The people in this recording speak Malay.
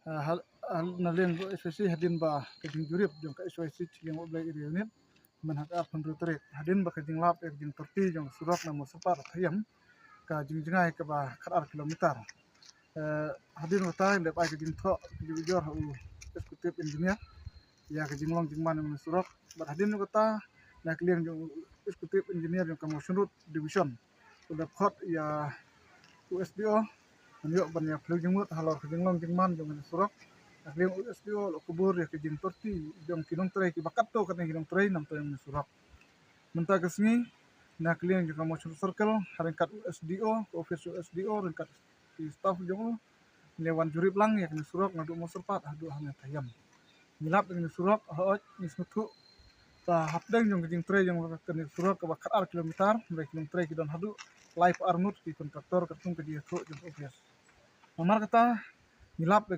hal naleng especially hadin ba kajing jurip jong ka SYC yang oblai unit man hak ap trek hadin ba kajing lap kajing torti jong surak na musafar thayam ka jingjingai ka ba kharar kilometer hadin utai le pai kajing tho jujur hu eksekutif engineer ya kajing long jingman man surak ba hadin kota na klieng jong eksekutif engineer jong kamotion road division udah khot ya USDO Anyo banyak pelu jengmut halor kejeng long jengman jong surak akliang USDO lo kubur ya kejeng torti jong kinong tray ki bakat to kan kinong tray nam to yang surak menta kesni na kliang jong kamotion circle haringkat USDO office USDO ringkat di staff jong lewan jurip lang ya kini surak ngadu mo serpat adu hanya tayam ngilap dengan surak hooj nismutu ta hapdeng jong kejeng tray jong kini surak ke bakat ar kilometer mereka kinong tray kidon hadu live armut di kontraktor katung ke dia jong office Mamar kata ngilap